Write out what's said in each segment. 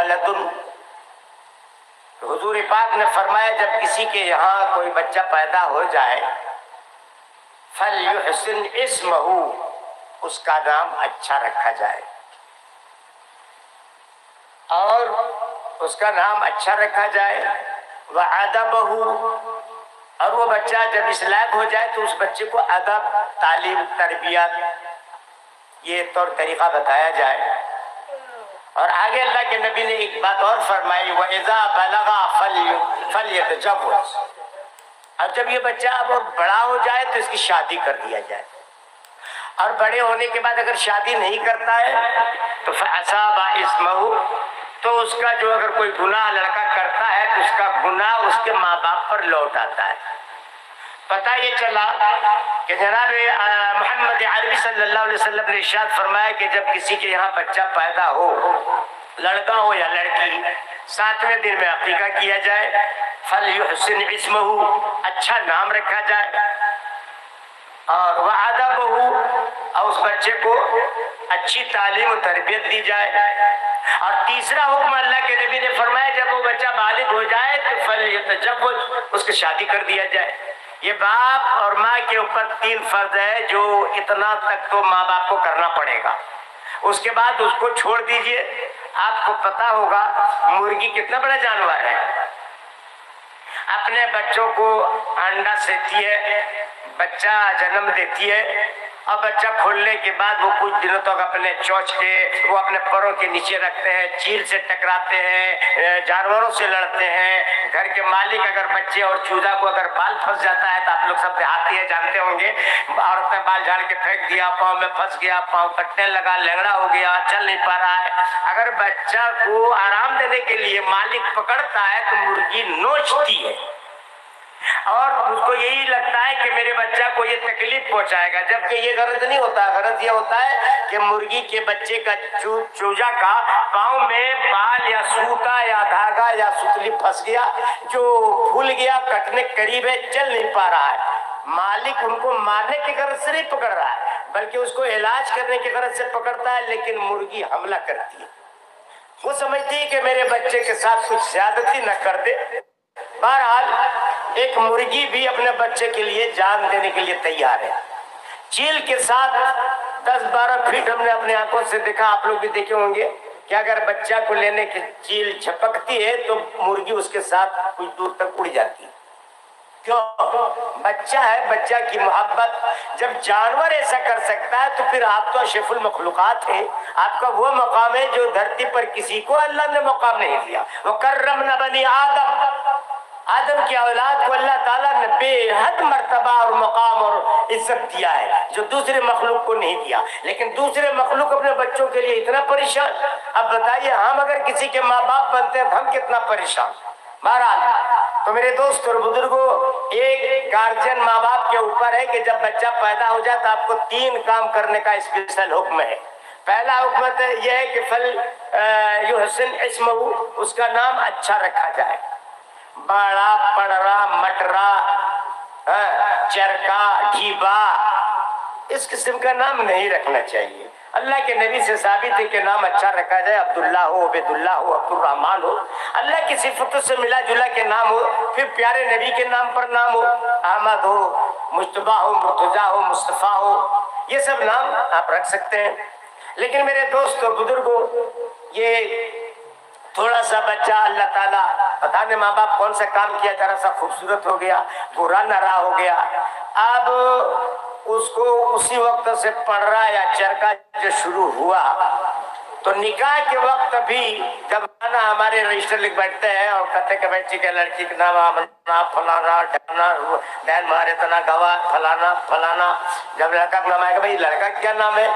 ولد، حضور پاک نے فرمایا جب کسی کے یہاں کوئی بچہ پیدا ہو جائے فَلْيُحْسِنْ اسْمَهُ، اس کا نام اچھا رکھا جائے، اور اس کا نام اچھا رکھا جائے، وَأَدَبَهُ، اور وہ بچہ جب اس لائق ہو جائے تو اس بچے کو ادب، تعلیم، تربیت، یہ طور طریقہ بتایا جائے۔ اور آگے اللہ کے نبی نے ایک بات اور فرمائی، وَإِذَا بَلَغَ فَلْيَتَزَوَّجْ، اور جب یہ بچہ اب بڑا ہو جائے تو اس کی شادی کر دیا جائے، اور بڑے ہونے کے بعد اگر شادی نہیں کرتا ہے تو فَأَصَابَ اسْمَهُ، تو اس کا جو اگر کوئی گناہ لڑکا کرتا ہے تو اس کا گناہ اس کے ماں باپ پر لوٹ آتا ہے۔ پتہ یہ چلا کہ جناب محمد عربی صلی اللہ علیہ وسلم نے ارشاد فرمایا کہ جب کسی کے یہاں بچہ پیدا ہو، لڑکا ہو یا لڑکی، 7ویں دن میں عقیقہ کیا جائے، فَلْيُحْسِنْ اسْمَهُ، اچھا نام رکھا جائے، اور وَأَدَبَهُ، اور اس بچے کو اچھی تعلیم و تربیت دی جائے۔ اور تیسرا حکم اللہ کے نبی نے فرمایا جب وہ بچہ بالغ ہو جائے تو فَلْيَتَزَوَّجْ، اس کی شادی کر دیا جائے۔ یہ باپ اور ماں کے اوپر 3 فرض ہے جو اتنا تک تو ماں باپ کو کرنا پڑے گا، اس کے بعد اس کو چھوڑ دیجئے۔ آپ کو پتا ہوگا مرغی کتنا بڑا جانور ہے، اپنے بچوں کو انڈا دیتی ہے، بچہ جنم دیتی ہے، اور بچہ کھولنے کے بعد وہ کچھ دنوں تک اپنے چونچ کے وہ اپنے پروں کے نیچے رکھتے ہیں، چیل سے ٹکراتے ہیں، جانوروں سے لڑتے ہیں۔ گھر کے مالک اگر بچے اور چوزا کو اگر بال پھنس جاتا ہے تو آپ لوگ سب دیہاتی ہیں جانتے ہوں گے، عورتیں بال جھاڑ کے پھینک دیا، پاؤں میں پھنس گیا، پاؤں کٹنے لگا، لنگڑا ہو گیا، چل نہیں پا رہا ہے۔ اگر بچہ کو آرام دینے کے لیے مالک پکڑتا ہے تو مرغی نوچتی ہے، اور اس کو یہی لگتا ہے کہ میرے بچہ کو یہ تکلیف پہنچائے گا، جبکہ یہ غرض نہیں ہوتا۔ غرض یہ ہوتا ہے کہ مرغی کے بچے کا چوزا کا پاؤں میں بال یا سوتا یا دھاگا یا ستلی پھنس گیا، جو پھول گیا، کٹنے قریب ہے، چل نہیں پا رہا ہے۔ مالک ان کو مارنے کی غرض سے نہیں پکڑ رہا ہے بلکہ اس کو علاج کرنے کی غرض سے پکڑتا ہے، لیکن مرغی حملہ کرتی ہے، وہ سمجھتی ہے کہ میرے بچے کے ساتھ کچھ زیادتی نہ کر دے۔ بہرحال ایک مرغی بھی اپنے بچے کے لیے جان دینے کے لیے تیار ہے، چیل کے ساتھ 10-12 فٹ ہم نے اپنے آنکھوں سے دیکھا، آپ لوگ بھی دیکھے ہوں گے کہ اگر بچہ کو لینے کی چیل جھپکتی ہے تو مرغی اس کے ساتھ کچھ دور تک اڑ جاتی ہے۔ کیوں؟ بچہ ہے، بچہ کی محبت۔ جب جانور ایسا کر سکتا ہے تو پھر آپ تو اشرف المخلوقات ہیں، آپ کا وہ مقام ہے جو دھرتی پر کسی کو اللہ نے مقام نہیں دیا۔ وَكَرَّمْنَا بَنِي آدم، آدم کی اولاد کو اللہ تعالیٰ نے بے حد مرتبہ اور مقام اور عزت دیا ہے جو دوسرے مخلوق کو نہیں دیا، لیکن دوسرے مخلوق اپنے بچوں کے لیے اتنا پریشان۔ اب بتائیے ہم اگر کسی کے ماں باپ بنتے ہیں تو ہم کتنا پریشان۔ بہرحال تو میرے دوست اور بزرگوں، ایک گارجین ماں باپ کے اوپر ہے کہ جب بچہ پیدا ہو جائے تو آپ کو 3 کام کرنے کا اسپیشل حکم ہے۔ پہلا حکم یہ ہے کہ فَلْيُحْسِنْ اسْمَهُ، اس کا نام اچھا رکھا جائے، بڑا پڑرا مٹرا چرکا ڈھیبا اس قسم کا نام نہیں رکھنا چاہیے۔ اللہ کے نبی سے ثابت ہے کہ نام اچھا رکھا جائے، عبداللہ ہو، عبید اللہ ہو، عبد الرحمن ہو، اللہ کی صفتوں سے ملا جلا کے نام ہو، پھر پیارے نبی کے نام پر نام ہو، احمد ہو، مجتبیٰ ہو، مرتضیٰ ہو، مصطفیٰ ہو، یہ سب نام آپ رکھ سکتے ہیں۔ لیکن میرے دوست اور بزرگوں، یہ تھوڑا سا بچہ اللہ تعالیٰ پتہ نہیں ماں باپ کون سا کام کیا، ذرا سا خوبصورت ہو گیا، برا نرا ہو گیا، اب اس کو اسی وقت سے پڑرا یا چرکا جو شروع ہوا تو نکاح کے وقت بھی جب ہمارے رجسٹر لکھ بیٹھتے ہیں اور کہتے کہ بیٹی کے لڑکی کا نام آمنا فلانا ڈھانا دین مارے تنا گواہ فلانا فلانا، جب لڑکا کا نام آئے گا بھائی لڑکا کیا نام ہے،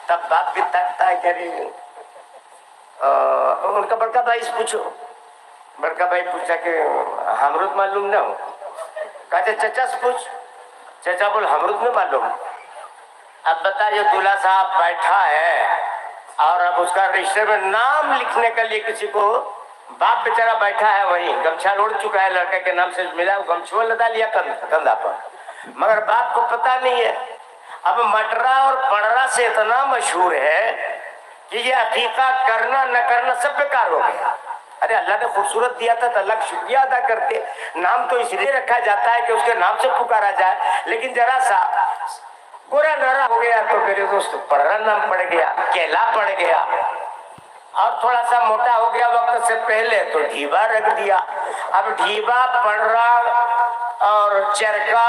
تب باپ بھی تکتا ہے کہ ان کا بڑکا بھائی سے پوچھو۔ بڑکا بھائی پوچھا کہ ہمرود معلوم نہ ہو، کہتے چچا سے پوچھ، چچا بول ہمرود میں معلوم۔ اب بتا یہ دولہا صاحب بیٹھا ہے اور اب اس کا رجسٹر میں نام لکھنے کے لیے کسی کو، باپ بیچارہ بیٹھا ہے وہیں گمچھا اوڑھ چکا ہے، لڑکے کے نام سے ملا گمچھوا لدا لیا کندھا پر، مگر باپ کو پتہ نہیں ہے۔ اب مٹرا اور پڑرا سے اتنا مشہور ہے کہ یہ عقیقہ کرنا نہ کرنا سب بیکار ہو گیا. ارے اللہ نے خوبصورت دیا تھا تو اللہ کا شکریہ ادا کرتے. نام تو اس لیے رکھا جاتا ہے کہ اس کے نام سے پکارا جائے, لیکن ذرا سا گورا نرا ہو گیا تو میرے دوست پڑرا نام پڑ گیا, کیلا پڑ گیا, اور تھوڑا سا موٹا ہو گیا وقت سے پہلے تو ڈھیبا رکھ دیا. اب ڈھیبا, پڑرا اور چرکا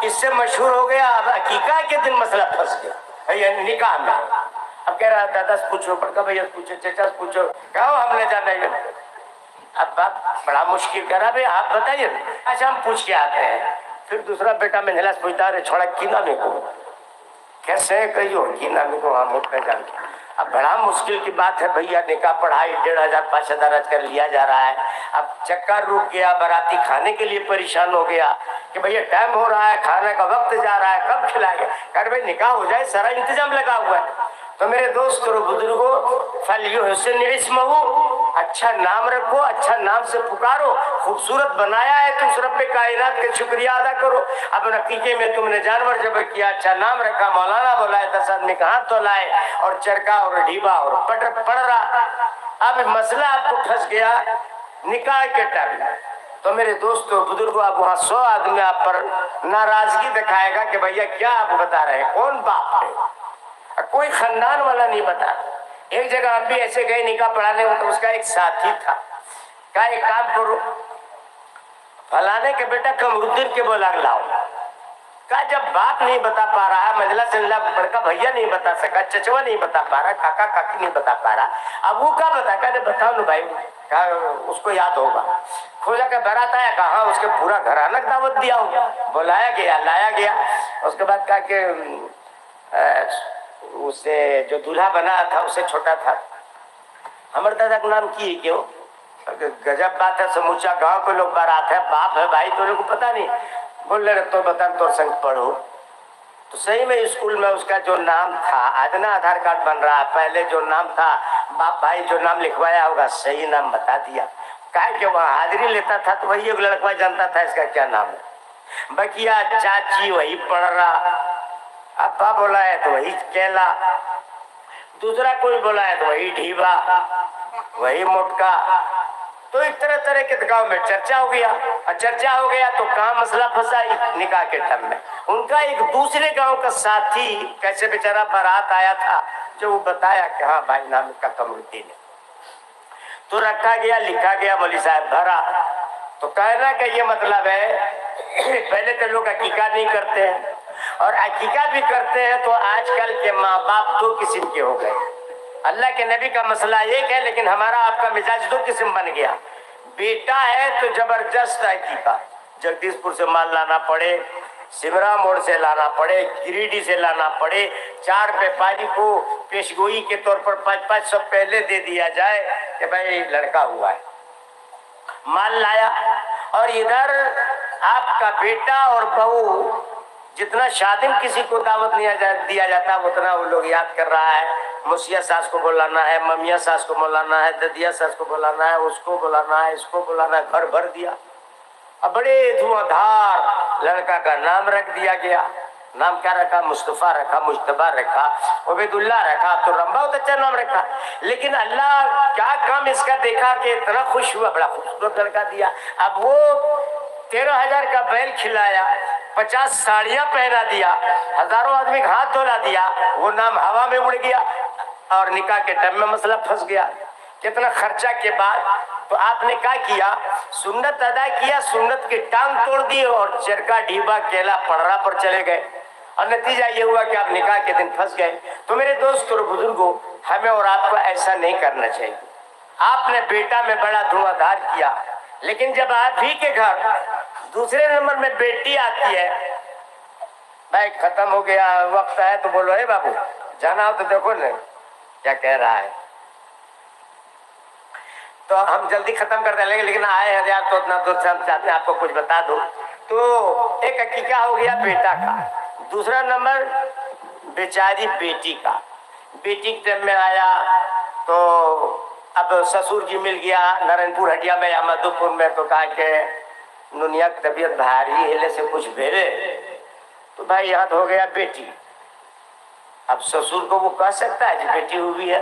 اس سے مشہور ہو گیا. اب عقیقہ کے دن مسئلہ پھنس گیا نکاح میں. اب کہہ رہا دادا سے پوچھو, بڑکا بھیا سے پوچھو, چچا سے پوچھو, کہو ہم نے جانا ہے. اب بات بڑا مشکل کر رہا, بھائی آپ بتائیے. اچھا ہم پوچھ کے آتے ہیں. پھر دوسرا بیٹا میں نہلا سے پوچھتا, ارے چھوڑا کی نامی کو کیسے کہی ہو کی نامی کو ہم اٹھ جان. اب بڑا مشکل کی بات ہے بھیا, نکاح پڑھائی 1,500 5,000 کر لیا جا رہا ہے. اب چکر رک گیا, باراتی کھانے کے لیے پریشان ہو گیا کہ بھیا ٹائم ہو رہا ہے, کھانے کا وقت جا رہا ہے, کب کھلائیں گے. کہ بھائی نکاح ہو جائے, سارا انتظام لگا ہوا ہے. تو میرے دوست اور بزرگوں, فلیحسن اسمہ, اچھا نام رکھو, اچھا نام سے پکارو. خوبصورت بنایا ہے تو اس رب کائنات کا شکریہ ادا کرو. اب نتیجے میں تم نے جانور جبر کیا, اچھا نام رکھا, مولانا بلائے, 10 آدمی کا ہاتھ تو لائے, اور چرکا اور ڈھیبا اور پڑ رہا. اب مسئلہ آپ کو پھنس گیا نکاح کے ٹائم. تو میرے دوستو بزرگوں, اب وہاں 100 آدمی آپ پر ناراضگی دکھائے گا کہ بھیا کیا آپ بتا رہے ہیں, کون باپ ہے, کوئی خاندان والا نہیں بتا. ایک جگہ ہم بھی ایسے گئے نکاح پڑھانے, تو اس کا ایک ساتھی تھا, کہا ایک کام کرو, فلانے کے بیٹا قمرالدین کے بولا لاؤ. کہا جب باپ نہیں بتا پا رہا, مجلہ سے اللہ بڑکا بھیا نہیں بتا سکا, چچوا نہیں بتا پا رہا, کاکا کاکی نہیں بتا پا رہا, اب وہ کیا بتا. کہا بتاؤ نا بھائی, کہا اس کو یاد ہوگا. کھولا کہ بارات آیا, کہا ہاں اس کے پورا گھرانہ دعوت دیا ہوں. بلایا گیا, لایا گیا. اس کے بعد کہا کہ اسے جو دولہا بنا تھا اسے چھوٹا تھا. ہمارے دادا کا نام کی کیوں, گجب بات ہے, سموچا گاؤں کے لوگ بارات ہے, باپ ہے بھائی, تو لوگ کو پتا نہیں. بول رہے تو بتا تو سنگ پڑھو. تو صحیح میں اسکول میں اس کا جو نام تھا, آج نا آدھار کارڈ بن رہا, پہلے جو نام تھا باپ بھائی جو نام لکھوایا ہوگا صحیح نام بتا دیا. کہا کہ وہاں حاضری لیتا تھا تو وہی ایک لڑکا جانتا تھا اس کا کیا نام ہے. بکیا چاچی وہی پڑھ رہا, ابا بولا ہے تو وہی کیلا, دوسرا کوئی بولا ہے تو وہی ڈھیبا, وہی موٹکا. تو ایک طرح طرح کے گاؤں میں چرچا ہو گیا, اور چرچا ہو گیا تو کہاں مسئلہ پھنسا نکاح کے ٹائم میں. ان کا ایک دوسرے گاؤں کا ساتھی کیسے بیچارہ بارات آیا تھا, جو وہ بتایا کہ ہاں بھائی نام کا قمرالدین ہے. تو رکھا گیا, لکھا گیا, مولوی صاحب بھرا. تو کہنا کہ یہ مطلب ہے پہلے تو لوگ عقیقہ نہیں کرتے ہیں, اور عقیقہ بھی کرتے ہیں تو آج کل کے ماں باپ 2 قسم کے ہو گئے. اللہ کے نبی کا مسئلہ ایک ہے, لیکن ہمارا آپ کا مزاج 2 قسم بن گیا. بیٹا ہے تو زبردست عقیقہ, جگدیش پور سے مال لانا پڑے, سمرا موڑ سے لانا پڑے, گریڈی سے لانا پڑے, 4 بیپاری کو پیشگوئی کے طور پر 500 پہلے دے دیا جائے کہ بھائی لڑکا ہوا ہے, مال لایا. اور ادھر آپ کا بیٹا اور بہو, جتنا شادم کسی کو دعوت نہیں دیا جاتا اتنا وہ لوگ یاد کر رہا ہے. موسیہ ساس کو بلانا ہے, ممیاں ساس کو بلانا ہے, ددیا ساس کو بلانا ہے, اس کو بلانا ہے, اس کو بلانا ہے, گھر بھر دیا. اب بڑے دھواں دھار لڑکا کا نام رکھ دیا گیا. نام کیا رکھا, مصطفیٰ رکھا, مجتبیٰ رکھا, عبید اللہ رکھا, تو رمبا بہت اچھا نام رکھا. لیکن اللہ کیا کام اس کا دیکھا کہ اتنا خوش ہوا, بڑا خوبصورت لڑکا دیا. اب وہ 13,000 کا بیل کھلایا, 50 ساڑیاں پہنا دیا, ہزاروں آدمی کا ہاتھ دھلا دیا, وہ نام ہوا میں اڑ گیا, اور نکاح کے ٹائم میں مسئلہ پھنس گیا. کتنا خرچہ کے بعد تو آپ نے کیا کیا, سنت ادا کیا, سنت کی ٹانگ توڑ دی, اور چرکا ڈھیبا کیلا پڑرا پر چلے گئے, اور نتیجہ یہ ہوا کہ آپ نکاح کے دن پھنس گئے. تو میرے دوست اور بزرگوں, ہمیں اور آپ کو ایسا نہیں کرنا چاہیے. آپ نے بیٹا میں بڑا دھواں دھار کیا, لیکن جب آپ ہی کے گھر دوسرے نمبر میں بیٹی آتی ہے, بھائی ختم ہو گیا وقت ہے تو بولو, اے بابو جانا ہو تو دیکھو نا کیا کہہ رہا ہے. تو ہم جلدی ختم کر دیں گے, لیکن آئے ہیں یار تو اتنا دور سے ہم چاہتے ہیں آپ کو کچھ بتا دو. تو ایک عقیقہ ہو گیا بیٹا کا, دوسرا نمبر بیچاری بیٹی کا. بیٹی کے ٹائم میں آیا تو اب سسور جی مل گیا نارائن پور ہٹیا میں یا مدھو پور میں, تو کہا کہ نونیا کی طبیعت بھاری ہلے سے کچھ بھیرے, تو بھائی یاد ہو گیا بیٹی. اب سسور کو وہ کہہ سکتا ہے جی بیٹی ہوئی ہے,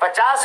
50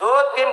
2-3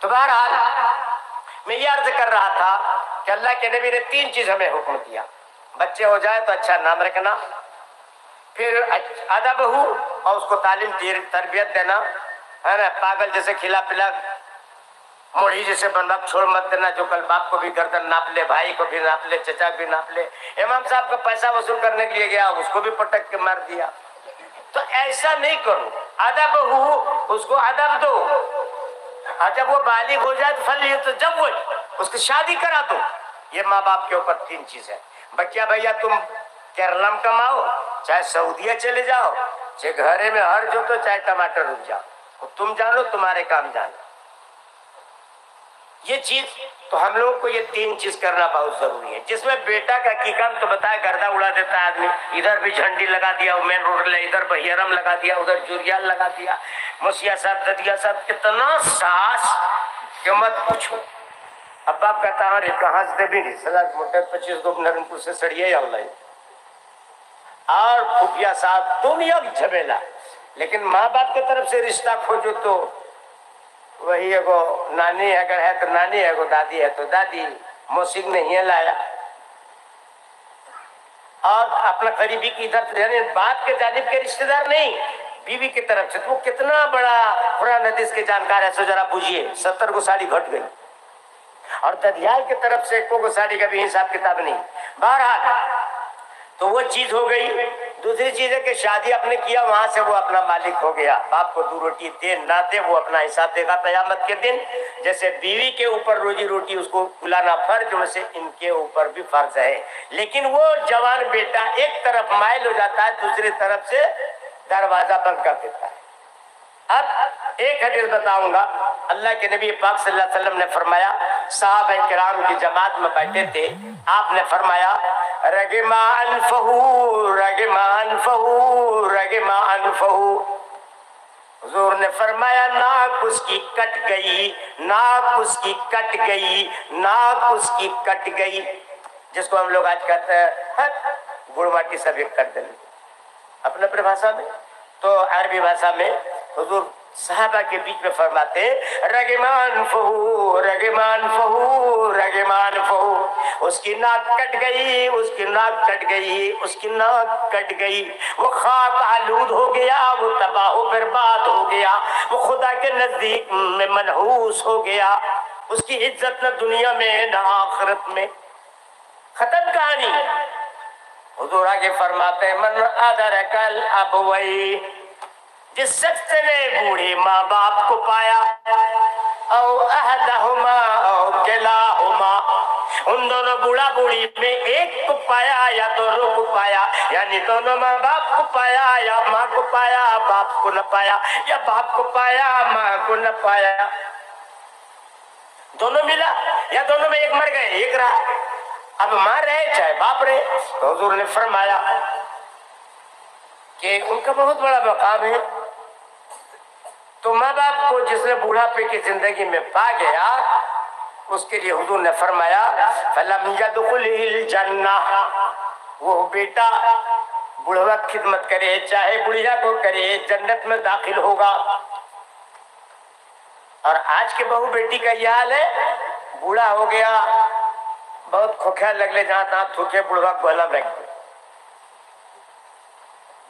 تو بہرحال میں یہ عرض کر رہا تھا کہ اللہ کے نبی نے 3 چیز ہمیں حکم دیا. بچے ہو جائے تو اچھا نام رکھنا, پھر ادب ہو اور اس کو تعلیم تربیت دینا ہے نا, پاگل جیسے کھلا پلا موڑی جیسے بندہ چھوڑ مت دینا, جو کل باپ کو بھی گردن ناپ لے, بھائی کو بھی ناپ لے, چچا بھی ناپ لے. امام صاحب کا پیسہ وصول کرنے کے لیے گیا, اس کو بھی پٹک کے مار دیا. تو ایسا نہیں کرو, ادب ہو اس کو ادب دو, اور جب وہ بالغ ہو جائے تو پھر یہ تو جب وہ اس کی شادی کرا دو. یہ ماں باپ کے اوپر 3 چیزیں. بچہ بھیا تم کیرلا میں کماؤ, چاہے سعودیہ چلے جاؤ, چاہے گھرے میں ہر جو تو چاہے ٹماٹر رک جاؤ, تم جانو تمہارے کام جانو. یہ چیز تو ہم لوگوں کو یہ 3 چیز کرنا بہت ضروری ہے. جس میں بیٹا کا کی کام تو بتایا گردہ اڑا دیتا ہے آدمی, ادھر بھی جھنڈی لگا دیا, مین روڈ لے, ادھر بہیرم لگا دیا, ادھر جوریال لگا دیا, مسیح صاحب ددیا صاحب, کتنا ساس کہ مت پوچھو. اب باپ کہتا ہے ارے کہاں سے بھی نہیں سلا موٹر 25 کو نرمپور سے سڑیے یا لائن, اور پھوپیا صاحب دنیا جھمیلا. لیکن ماں باپ کی طرف سے رشتہ کھوجو تو وہی ہے, وہ نانی اگر ہے تو نانی ہے, وہ دادی ہے تو دادی, موسیق نہیں ہے لایا. اور اپنا قریبی کی ادھر یعنی باپ کے جانب کے رشتہ دار نہیں, بیوی کی طرف سے. تو وہ کتنا بڑا قرآن حدیث کے جانکار ہے, سو ذرا بوجھیے. 70 کو ساڑی گھٹ گئی, اور ددیال کی طرف سے کو ساڑی کا بھی حساب کتاب نہیں. بہرحال تو وہ چیز ہو گئی. دوسری چیز ہے کہ شادی اپنے کیا, وہاں سے وہ اپنا مالک ہو گیا. باپ کو 2 روٹی دے نہ دے وہ اپنا حساب دے گا قیامت کے دن. جیسے بیوی کے اوپر روزی روٹی اس کو کھلانا فرض, ویسے ان کے اوپر بھی فرض ہے. لیکن وہ جوان بیٹا ایک طرف مائل ہو جاتا ہے, دوسری طرف سے دروازہ بند کر دیتا ہے. اب ایک حدیث بتاؤں گا. اللہ کے نبی پاک صلی اللہ علیہ وسلم نے فرمایا, صحابہ کرام کی جماعت میں بیٹھے تھے, آپ نے فرمایا رغم انفہ رغم انفہ رغم انفہ. حضور نے فرمایا ناک اس کی کٹ گئی, ناک اس کی کٹ گئی, ناک اس کی کٹ گئی. جس کو ہم لوگ آج کہتے ہیں گڑ ماٹی سب ایک کر دیں اپنے اپنے بھاشا میں. تو عربی بھاشا میں حضور صحابہ کے بیچ میں فرماتے رغمان فہو رغمان فہو رغمان فہو. اس کی ناک کٹ گئی, اس کی ناک کٹ گئی, اس کی ناک کٹ گئی. وہ خاک آلود ہو گیا, وہ تباہ و برباد ہو گیا, وہ خدا کے نزدیک میں منحوس ہو گیا. اس کی عزت نہ دنیا میں نہ آخرت میں. ختم کہانی. حضور آگے فرماتے من ادرک الابوی, جس شخص نے بوڑھے ماں باپ کو پایا, او احدہما او کلاہما, ان دونوں بوڑھا بوڑھی میں ایک کو پایا یا دونوں کو پایا, یعنی دونوں ماں باپ کو پایا یا ماں کو پایا باپ کو نہ پایا, یا باپ کو پایا ماں کو نہ پایا, دونوں ملا یا دونوں میں ایک مر گئے ایک رہا. اب ماں رہے چاہے باپ رہے. تو حضور نے فرمایا کہ ان کا بہت بڑا مقام ہے. تو ماں باپ کو جس نے بوڑھاپے کی زندگی میں پا گیا, اس کے لیے حضور نے فرمایا فَلَمْ يَدْخُلِ الْجَنَّةَ, وہ بیٹا بوڑھا خدمت کرے چاہے بڑھیا کو کرے, جنت میں داخل ہوگا. اور آج کے بہو بیٹی کا یہ حال ہے, بوڑھا ہو گیا بہت کھوکھا لگ لے, جہاں تہاں تھوکے بوڑھا گولا رکھ دے.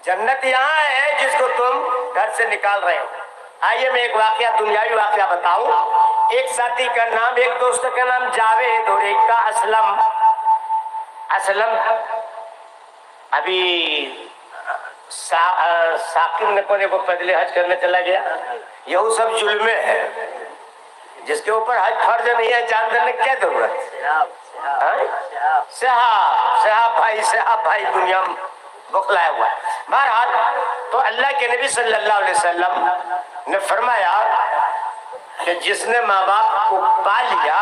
جنت یہاں ہے جس کو تم گھر سے نکال رہے ہو. آئیے میں ایک واقعہ, دنیاوی واقعہ بتاؤں. ایک ساتھی کا نام, ایک دوست کا نام جاوید اور ایک کا اسلم. اسلم ابھی ثاقب نے کونے کو پیدل حج کرنے چلا گیا. یہ سب ظلمے ہے, جس کے اوپر حج فرض نہیں ہے جان دینے کیا ضرورت. صحاب بھائی دنیا میں بخلایا ہوا ہے. بہرحال تو اللہ کے نبی صلی اللہ علیہ وسلم نے فرمایا کہ جس نے ماں باپ کو پال لیا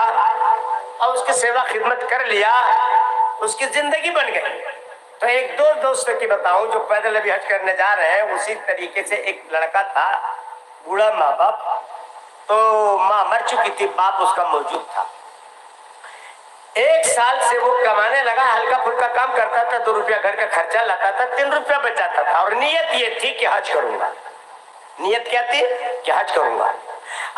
اور اس کی سیوا خدمت کر لیا, اس کی زندگی بن گئی. تو ایک دو دوستوں کی بتاؤں جو پیدل ابھی حج کرنے جا رہے ہیں. اسی طریقے سے ایک لڑکا تھا, بوڑھا ماں باپ, تو ماں مر چکی تھی, باپ اس کا موجود تھا. 1 سال سے وہ کمانے لگا, ہلکا پھلکا کام کرتا تھا, 2 روپیہ گھر کا خرچہ لاتا تھا, 3 روپیہ بچاتا تھا, اور نیت یہ تھی کہ حج کروں گا. نیت کیا تھی کہ حج کروں گا.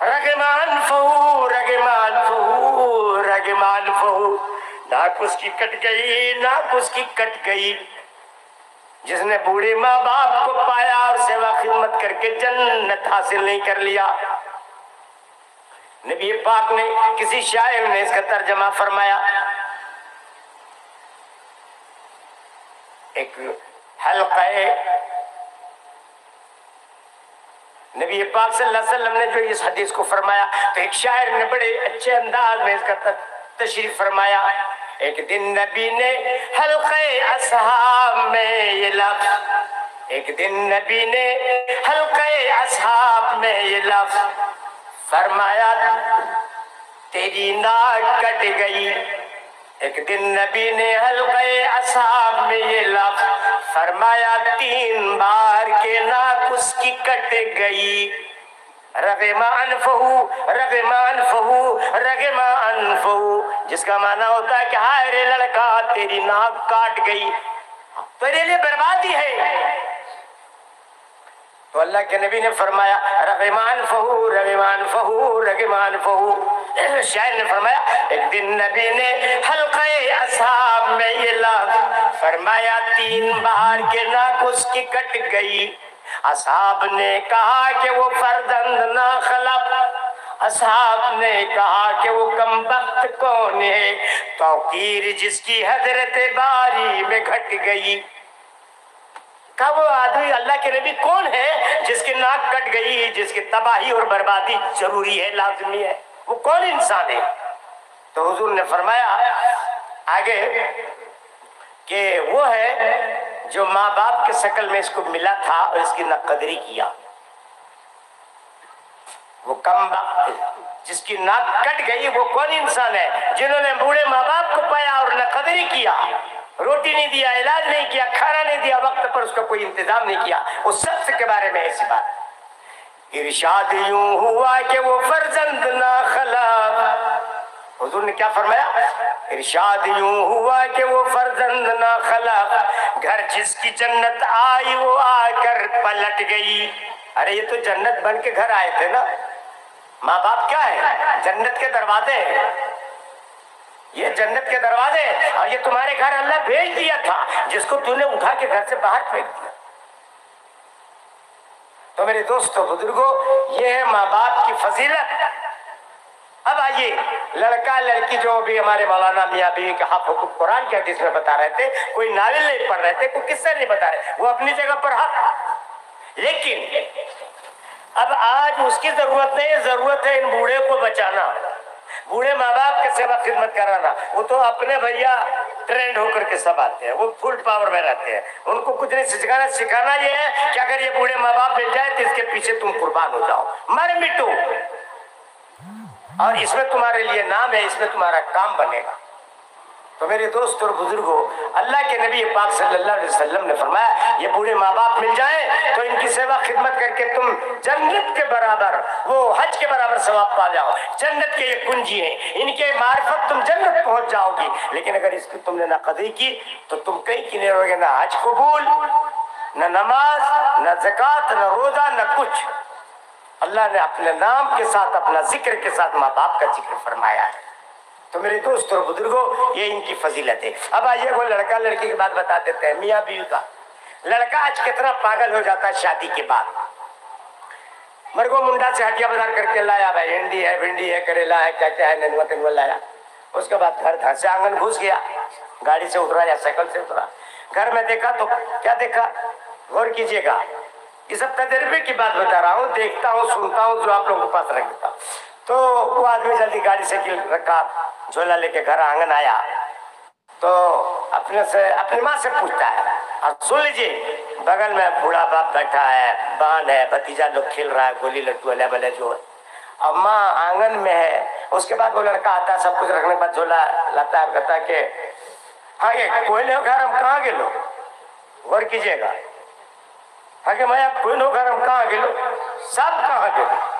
رگمان فہو رگمان فہو رگمان فہو، ناک اس کی کٹ گئی، ناک اس کی کٹ گئی۔ جس نے بوڑھے ماں باپ کو پایا اور سیوا خدمت کر کے جنت حاصل نہیں کر لیا۔ نبی پاک نے، کسی شاعر نے اس کا ترجمہ فرمایا، ایک حلقہ نبی پاک صلی اللہ علیہ وسلم نے جو اس حدیث کو فرمایا تو ایک شاعر نے بڑے اچھے انداز میں اس کا تشریح فرمایا۔ ایک دن نبی نے حلقہ اصحاب میں یہ لفظ، ایک دن نبی نے حلقہ اصحاب میں یہ لفظ فرمایا، تیری ناک کٹ گئی۔ ایک دن نبی نے حلقہ اصحاب میں یہ لفظ فرمایا، 3 بار کے ناک اس کی کٹ گئی۔ رغم انفہ رغم انفہ رغم انفہ، جس کا معنی ہوتا ہے کہ ہائے رے لڑکا تیری ناک کاٹ گئی، تیرے لیے بربادی ہے۔ تو اللہ کے نبی نے فرمایا رغم انفہ رغم انفہ رغم انفہ۔ شاعر نے فرمایا ایک دن نبی نے حلقہ اصحاب میں یہ لفظ فرمایا، 3 بار کے ناک اس کی کٹ گئی۔ اصحاب نے کہا کہ وہ فرزند نہ خلق، اصحاب نے کہا کہ وہ کم بخت کون ہے، توقیر جس کی حضرت باری میں گھٹ گئی۔ کہا وہ آدمی اللہ کے نبی کون ہے جس کی ناک کٹ گئی، جس کی تباہی اور بربادی ضروری ہے، لازمی ہے، وہ کون انسان ہے؟ تو حضور نے فرمایا آگے کہ وہ ہے جو ماں باپ کے شکل میں اس کو ملا تھا اور اس کی نہ قدری کیا، وہ کم وقت جس کی ناک کٹ گئی وہ کون انسان ہے؟ جنہوں نے بوڑھے ماں باپ کو پایا اور نہ قدری کیا، روٹی نہیں دیا، علاج نہیں کیا، کھانا نہیں دیا، وقت پر اس کا کوئی انتظام نہیں کیا، اس شخص کے بارے میں ایسی بات۔ ارشاد یوں ہوا کہ وہ فرزند نہ خلق، حضور نے کیا فرمایا؟ ارشاد یوں ہوا کہ وہ فرزند نہ خلق، گھر جس کی جنت آئی وہ آ کر پلٹ گئی۔ ارے یہ تو جنت بن کے گھر آئے تھے نا، ماں باپ کیا ہے؟ جنت کے دروازے ہیں، یہ جنت کے دروازے، اور یہ تمہارے گھر اللہ بھیج دیا تھا جس کو تو نے اٹھا کے گھر سے باہر پھینک دیا۔ تو میرے دوستو بزرگوں، یہ ہے ماں باپ کی فضیلت۔ اب آئیے لڑکا لڑکی جو بھی ہمارے مولانا میاں بیوی کے حق حقوق قرآن کے حدیث میں بتا رہے تھے، کوئی ناول نہیں پڑھ رہے تھے، کوئی قصہ نہیں بتا رہے، وہ اپنی جگہ پر حق، لیکن اب آج اس کی ضرورت نہیں ہے، ضرورت ہے ان بوڑھے کو بچانا، بوڑھے ماں باپ کے سیوا خدمت کرانا۔ وہ تو اپنے بھیا ٹرینڈ ہو کر کے سب آتے ہیں، وہ فل پاور میں رہتے ہیں، ان کو کچھ نہیں سکھانا، سکھانا یہ ہے کہ اگر یہ بوڑھے ماں باپ مل جائے تو اس کے پیچھے تم قربان ہو جاؤ، مر مٹو، اور اس میں تمہارے لیے نام ہے، اس میں تمہارا کام بنے گا۔ تو میرے دوست اور بزرگوں، اللہ کے نبی پاک صلی اللہ علیہ وسلم نے فرمایا یہ بوڑھے ماں باپ مل جائیں تو ان کی سیوا خدمت کر کے تم جنت کے برابر، وہ حج کے برابر ثواب پا جاؤ، جنت کے یہ کنجی ہیں، ان کے معرفت تم جنت پہنچ جاؤ گی۔ لیکن اگر اس کی تم نے نہ قدری کی تو تم کہیں کی نہیں رہو گے، نہ حج قبول، نہ نماز، نہ زکوٰۃ، نہ روزہ، نہ کچھ۔ اللہ نے اپنے نام کے ساتھ، اپنا ذکر کے ساتھ ماں باپ کا ذکر فرمایا ہے۔ تو میرے دوست اور بزرگوں، یہ ان کی فضیلت ہے۔ اب آئیے وہ لڑکا لڑکی کی بات بتا دیتے ہیں، میاں بیوی کا۔ لڑکا آج کتنا پاگل ہو جاتا ہے شادی کے بعد، مرگو منڈا سے ہٹیا بازار کر کے لایا، بھائی ہنڈی ہے، بھنڈی ہے، کریلا ہے، کیا کیا ہے، ننوا تنوا لایا، اس کے بعد گھر سے آنگن گھس گیا، گاڑی سے اترا یا سائیکل سے اترا، گھر میں دیکھا تو کیا دیکھا؟ غور کیجئے گا، یہ سب تجربے کی بات بتا رہا ہوں، دیکھتا ہوں، سنتا ہوں، جو آپ لوگوں کے پاس رکھ دیتا ہوں۔ تو وہ آدمی جلدی گاڑی سے رکھا، جھولا لے کے گھر آنگن آیا تو اپنی ماں سے پوچھتا ہے، اور سن لیجیے، بغل میں بوڑھا باپ بیٹھا ہے، بہن ہے، بھتیجا لوگ کھیل رہا ہے، گولی لٹو الے بلے جو ہے، اور ماں آنگن میں ہے۔ اس کے بعد وہ لڑکا آتا ہے، سب کچھ رکھنے کے بعد جھولا لاتا ہے، کہتا ہے کہ ہاں یہ کوئی نہیں ہو گھر، ہم کہاں گئے؟ غور کیجیے گا، ہاں کہ میں کوئی نہیں ہو گھر، ہم کہاں گئے؟ سب کہاں گئے؟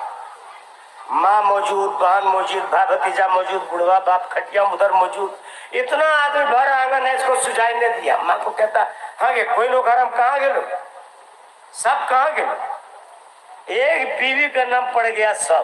ماں موجود، بہن موجود، بھائی بھتیجا موجود، بڑھوا باپ کھٹیا ادھر موجود، اتنا آدمی بھر آنگن ہے، اس کو سجائی نے دیا۔ ماں کو کہتا ہاں کہ کوئی لوگ گھر، ہم کہاں گئے؟ سب کہاں گئے؟ ایک بیوی کا نام پڑ گیا سب،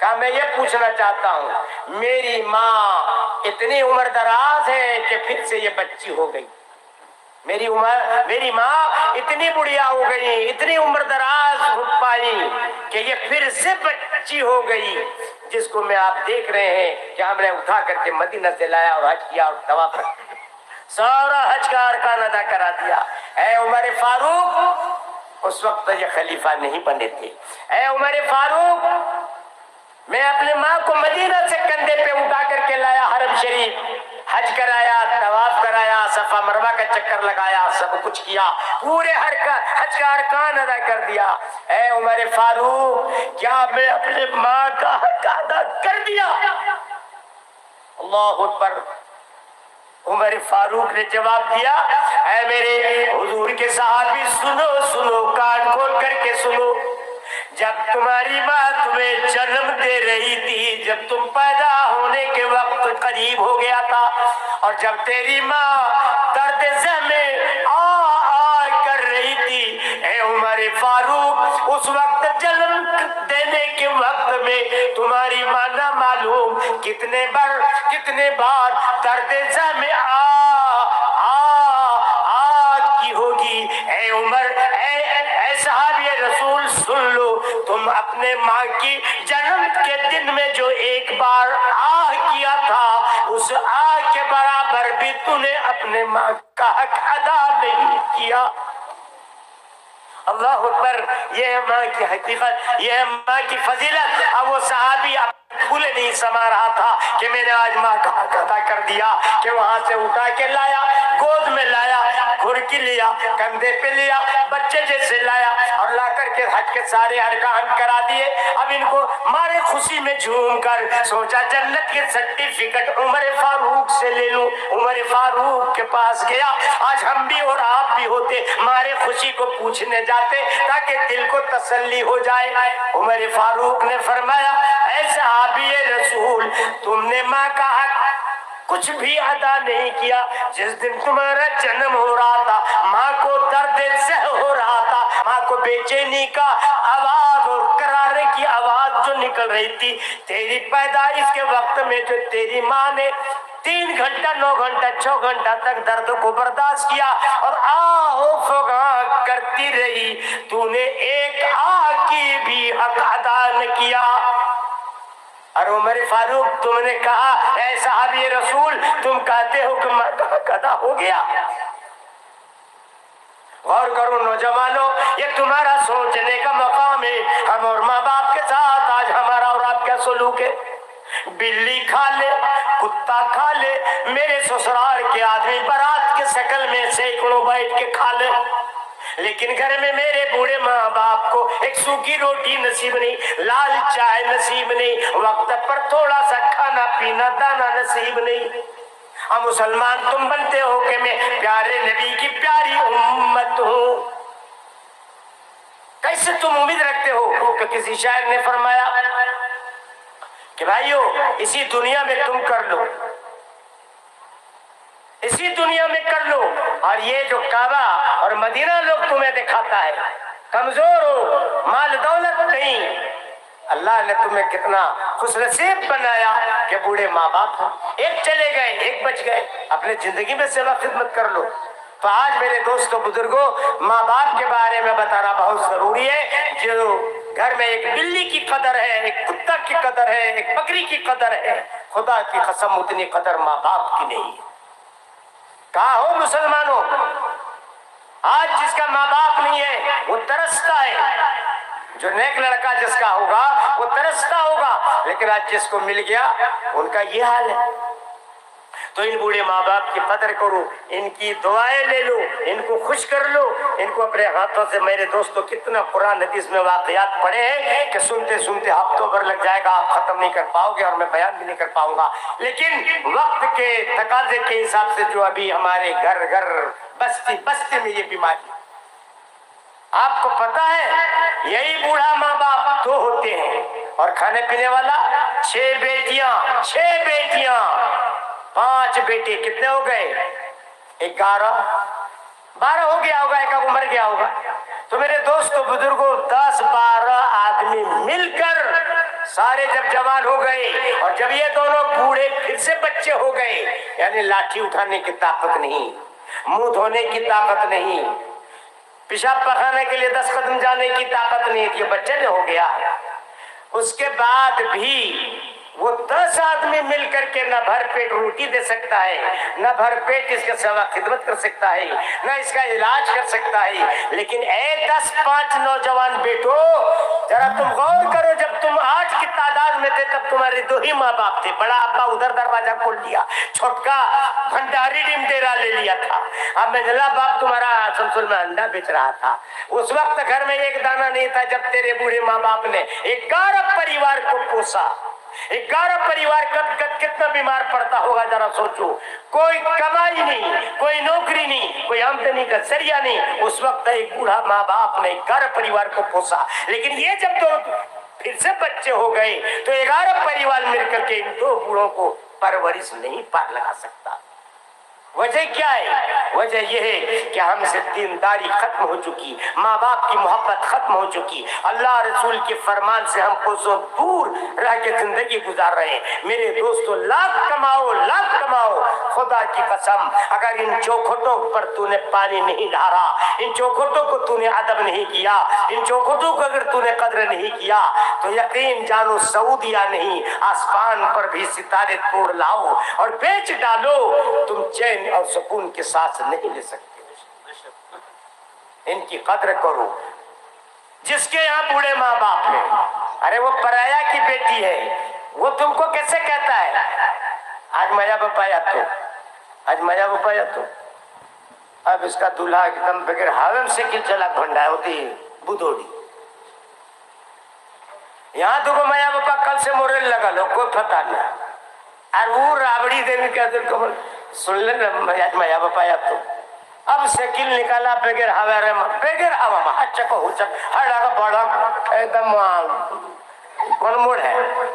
کہا میں یہ پوچھنا چاہتا ہوں، میری ماں اتنی عمر دراز ہے کہ پھر سے یہ بچی ہو گئی، میری ماں اتنی بڑھیا ہو گئی، اتنی عمر دراز ہو پائی کہ یہ پھر سے بچی ہو گئی، جس کو میں آپ دیکھ رہے ہیں کہ ہم نے اٹھا کر کے مدینہ سے لایا اور حج کیا اور طواف کیا، سارا حج کا ارکان ادا کرا دیا۔ اے عمر فاروق، اس وقت یہ خلیفہ نہیں بنے تھے، اے عمر فاروق، میں اپنے ماں کو مدینہ سے کندھے پہ اٹھا کر کے لایا حرم شریف، حج کرایا، طواف کرایا، صفا مروہ کا چکر لگایا، سب کچھ کیا، پورے حج کا ارکان ادا کر دیا۔ اے عمر فاروق، کیا میں اپنے ماں کا حق ادا کر دیا؟ اللہ اکبر۔ عمر فاروق نے جواب دیا، اے میرے حضور کے صحابی، سنو سنو، کان کھول کر کے سنو، جب تمہاری ماں تمہیں جنم دے رہی تھی، جب تم پیدا ہونے کے وقت قریب ہو گیا تھا، اور جب تیری ماں درد زہ میں آ کر رہی تھی، اے عمر فاروق، اس وقت جنم دینے کے وقت میں تمہاری ماں نہ معلوم کتنے بار درد زہ میں کی ہوگی۔ اے عمر، اے صحابی رسول، سن لو، تم اپنے ماں کی جنم کے دن میں جو ایک بار کیا تھا، اس کے برابر بھی تو نے اپنے ماں کا حق ادا نہیں کیا۔ اللہ اکبر۔ یہ ہے ماں کی حقیقت، یہ ہے ماں کی فضیلت۔ اب وہ صحابی پھولے نہیں سما رہا تھا کہ میں نے آج ماں کا حق ادا کر دیا، کہ وہاں سے اٹھا کے لایا، گود میں لایا، گھرکی لیا، کندھے پہ لیا، بچے جیسے لایا، اور لا کر کے حج کے سارے ارکان کرا دیے۔ اب ان کو مارے خوشی میں جھوم کر سوچا جنت کے سرٹیفکیٹ عمر فاروق سے لے لوں۔ عمر فاروق کے پاس گیا، آج ہم بھی اور آپ بھی ہوتے، مارے خوشی کو پوچھنے جاتے تاکہ دل کو تسلی ہو جائے۔ عمر فاروق نے فرمایا، اے صحابی رسول، تم نے ماں کا حق کچھ بھی ادا نہیں کیا۔ جس دن تمہارا جنم ہو رہا تھا، ماں کو درد زہ ہو رہا تھا، ماں کو بے چینی کا آواز اور کرارے کی آواز جو نکل رہی تھی، تیری پیدائش کے وقت میں جو تیری ماں نے 3 گھنٹہ 9 گھنٹہ 6 گھنٹہ تک درد کو برداشت کیا اور آہو فغاں کرتی رہی، تو نے ایک کی بھی حق ادا نہ کیا۔ اور عمر فاروق، تم نے کہا، اے صحابی رسول، تم کہتے ہو کہ ماں کا حق ادا ہو گیا۔ غور کرو نوجوانوں، یہ تمہارا سوچنے کا مقام ہے۔ ہم اور ماں باپ کے ساتھ آج ہمارا اور آپ کیا سلوک ہے؟ بلی کھا لے، کتا کھا لے، میرے سسرال کے آدمی برات کے شکل میں سینکڑوں بیٹھ کے کھا لے، لیکن گھر میں میرے بوڑھے ماں باپ کو ایک سوکھی روٹی نصیب نہیں، لال چائے نصیب نہیں، وقت پر تھوڑا سا کھانا پینا دانا نصیب نہیں۔ ہم مسلمان تم بنتے ہو کہ میں پیارے نبی کی پیاری امت ہوں، کیسے تم امید رکھتے ہو کہ کسی شاعر نے فرمایا کہ بھائیو اسی دنیا میں تم کر لو، اسی دنیا میں کر لو، اور یہ جو کعبہ اور مدینہ لوگ تمہیں دکھاتا ہے، کمزور ہو، مال دولت نہیں، اللہ نے تمہیں کتنا خوش نصیب بنایا کہ بوڑھے ماں باپ ہیں، ایک چلے گئے ایک بچ گئے، اپنے زندگی میں سیوا خدمت کر لو۔ تو آج میرے دوستوں بزرگوں، ماں باپ کے بارے میں بتانا بہت ضروری ہے۔ جو گھر میں ایک بلی کی قدر ہے، ایک کتا کی قدر ہے، ایک بکری کی قدر ہے، خدا کی قسم اتنی قدر ماں باپ کی نہیں ہے۔ کہاں ہو مسلمانوں؟ آج جس کا ماں باپ نہیں ہے وہ ترستا ہے، جو نیک لڑکا جس کا ہوگا وہ ترستا ہوگا، لیکن آج جس کو مل گیا ان کا یہ حال ہے۔ تو ان بوڑھے ماں باپ کی قدر کرو، ان کی دعائیں لے لو، ان کو خوش کر لو، ان کو اپنے ہاتھوں سے۔ میرے دوستو کتنا قرآن حدیث میں واقعات پڑھے ہیں کہ سنتے سنتے ہفتوں بھر لگ جائے گا، آپ ختم نہیں کر پاؤ گے اور میں بیان بھی نہیں کر پاؤں گا، لیکن وقت کے تقاضے کے حساب سے جو ابھی ہمارے گھر گھر بستی بستی میں یہ بیماری، آپ کو پتا ہے یہی بوڑھا ماں باپ 2 ہوتے ہیں اور کھانے پینے والا 6 بیٹیاں 5 بیٹے، کتنے ہو گئے؟ 11 12 ہو گیا ہوگا، ایک اب مر گیا ہوگا۔ تو میرے دوستو بزرگوں، 10 12 آدمی مل کر سارے جب جوان ہو گئے اور جب یہ دونوں بوڑھے پھر سے بچے ہو گئے، یعنی لاٹھی اٹھانے کی طاقت نہیں، منہ دھونے کی طاقت نہیں، پیشاب پخانے کے لیے 10 قدم جانے کی طاقت نہیں، یہ بچے نے ہو گیا۔ اس کے بعد بھی وہ 10 آدمی مل کر کے نہ بھر پیٹ روٹی دے سکتا ہے، نہ بھر پیٹ اس کے سوا خدمت کر سکتا ہے، نہ اس کا علاج کر سکتا ہے۔ لیکن اے 10-5 نوجوان بیٹو، ذرا تم غور کرو، جب تم 8 کی تعداد میں تھے تب تمہارے 2 ہی ماں باپ تھے، بڑا ابا ادھر دروازہ کھول دیا، چھوٹکا بھنڈاری ڈیم ڈیرا لے لیا تھا، اب منجلا باپ تمہارا سمسول میں انڈا بیچ رہا تھا۔ اس وقت گھر میں ایک دانہ نہیں تھا جب تیرے بوڑھے ماں باپ نے 11 پریوار کو پوسا۔ 11 پریوار کب کتنا بیمار پڑتا ہوگا ذرا سوچو، کوئی کمائی نہیں، کوئی نوکری نہیں، کوئی آمدنی کا ذریعہ نہیں، اس وقت ایک بوڑھا ماں باپ نے 11 پریوار کو پوسا۔ لیکن یہ جب تو پھر سے بچے ہو گئے تو 11 پریوار مل کر کے ان 2 بوڑھوں کو پرورش نہیں پار لگا سکتا۔ وجہ کیا ہے؟ وجہ یہ ہے کہ ہم سے دینداری ختم ہو چکی، ماں باپ کی محبت ختم ہو چکی، اللہ رسول کے فرمان سے ہم کو سو دور رہ کے زندگی گزار رہے ہیں۔ میرے دوستو، لاکھ کماؤ، خدا کی قسم اگر ان چوکھٹوں پر تو نے پانی نہیں ڈھارا، ان چوکھٹوں کو تو نے ادب نہیں کیا، ان چوکھٹوں کو اگر تو نے قدر نہیں کیا تو یقین جانو سعودیہ نہیں، آسمان پر بھی ستارے توڑ لاؤ اور بیچ ڈالو، تم چین اور سکون کے ساتھ نہیں لے سکتے۔ ان کی قدر کرو۔ جس کے یہاں بوڑھے ماں باپ ہیں، ارے وہ پرایا کی بیٹی ہے، وہ تم کو کیسے کہتا ہے آج میا بپایا تو اب اس کا دولہا ایک دم بغیر ہاوم سے کل چلا بھنڈا ہوتی بدوڑی، یہاں تو کو میا بپا کل سے مورل لگا لو، کوئی پتہ نہیں۔ اور وہ رابڑی دیوی کا دل کو سن لینا میا بپایا تو اب سیکل نکالا بغیر ہوا میں اچھا کو ہر ڈاگا بڑا ایک دم کون موڑ ہے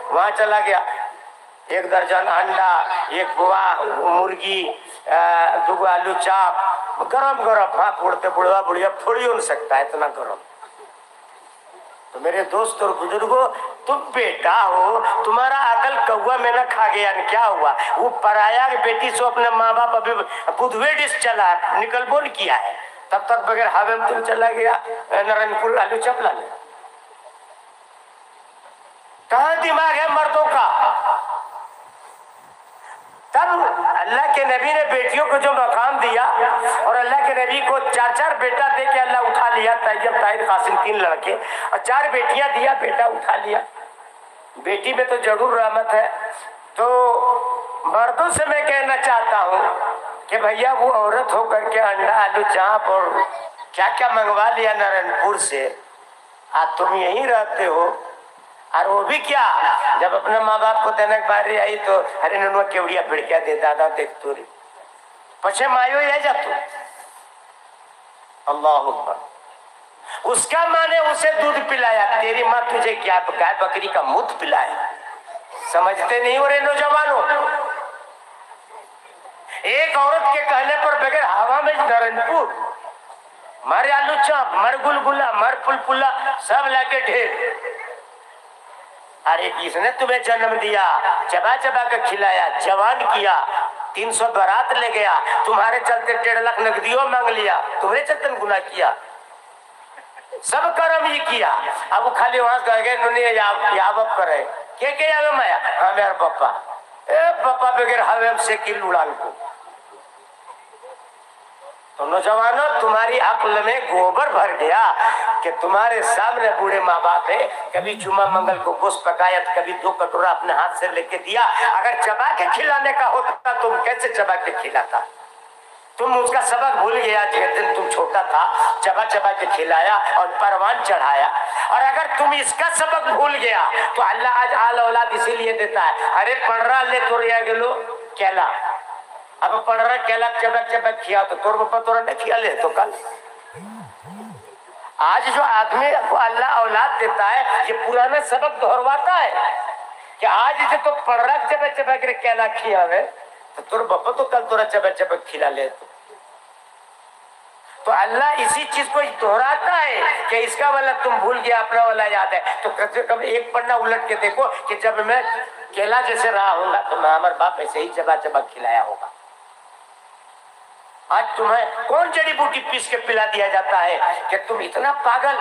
وہاں چلا گیا، 1 درجن انڈا، 1 بوا مرغی، 2 آلو چاپ، گرم ہاں پھوڑتے بڑھوا بڑھیا پھوڑی ہو نہیں سکتا ہے اتنا گرم۔ تو میرے دوست اور بزرگوں، تم بیٹا ہو، تمہارا عقل کوا میں نہ کھا گیا، کیا ہوا؟ وہ پرایا بیٹی سو اپنے ماں باپ ابھی بدھوے ڈش چلا نکل بول کیا ہے، تب تک بغیر ہاوے میں تم چلا گیا نارائن پور آلو چپ لانے۔ کہاں دماغ ہے مردوں کا؟ تب اللہ کے نبی نے بیٹیوں کو جو مقام دیا، اور اللہ کے نبی کو 4 بیٹا دے کے اللہ اٹھا لیا، طیب طاہر قاسم 3 لڑکے اور 4 بیٹیاں دیا، بیٹا اٹھا لیا۔ بیٹی میں تو ضرور رحمت ہے۔ تو مردوں سے میں کہنا چاہتا ہوں کہ بھیا وہ عورت ہو کر کے انڈا آلو چاپ اور کیا کیا منگوا لیا نارائن پور سے، آج تم یہیں رہتے ہو، اور وہ بھی کیا جب اپنے ماں باپ کو دینے کی باری آئی تو ارے ننوا کیوڑیا پھڑکیا دے دادا دیکھ تو رہی پچھے مایو ہی ہے جا تو اللہ اکبر۔ اس کا ماں نے اسے دودھ پلایا، تیری ماں تجھے کیا گائے بکری کا مت پلایا؟ سمجھتے نہیں ہو رہے نوجوانوں؟ ایک عورت کے کہنے پر بغیر ہوا میں نارائن پور مارے آلو چاپ، مر گلگلا، مر پلپلا سب لا کے ڈھیر۔ ارے کس نے تمہیں جنم دیا، چبا چبا کر کھلایا، جوان کیا، 300 برات لے گیا، تمہارے چلتے 1.5 لاکھ نقدیوں مانگ لیا، تمہیں چلتے گناہ کیا، سب کرم یہ کیا۔ اب وہ خالی وہاں گئے نونی یاوب کرے کہ یاوب آیا ہاں میرا پپا، اے پپا بغیر ہویم سے کی لڑان کو۔ تو نوجوانوں، تمہاری عقل میں گوبر بھر گیا کہ تمہارے سامنے بوڑھے ماں باپ ہے، کبھی جمعہ منگل کو گوشت پکایا، کبھی 2 کٹورا اپنے ہاتھ سے لے کے دیا۔ اگر چبا کے کھلانے کا ہوتا تم کیسے چبا کے کھلاتا؟ تم اس کا سبق بھول گیا جس دن تم چھوٹا تھا، چبا چبا کے کھلایا اور پروان چڑھایا۔ اور اگر تم اس کا سبق بھول گیا تو اللہ آج آل اولاد اسی لیے دیتا ہے، ارے پڑھ رہا لے تو ریا گلو کیلا، اب پڑھ رہا کیلا چبا چبا کھیا تو تور بپا تورا نے کھیا لے تو کل۔ آج جو آدمی کو اللہ اولاد دیتا ہے یہ پرانا سبق دہرواتا ہے کہ آج جو تو پڑھ رہا چبا چبا کے کیلا کھیا ہے تو تور بپا تو کل تورا چبا چبا کھلا لے۔ تو اللہ اسی چیز کو دہراتا ہے کہ اس کا والا تم بھول گیا، اپنا والا یاد ہے، تو کم سے کم ایک پڑھنا الٹ کے دیکھو کہ جب میں کیلا جیسے رہا ہوں گا تو میں ہمارا باپ ایسے ہی چبا چبا کھلایا ہوگا۔ آج تمہیں کون جڑی بوٹی پیس کے پلا دیا جاتا ہے کہ تم اتنا پاگل،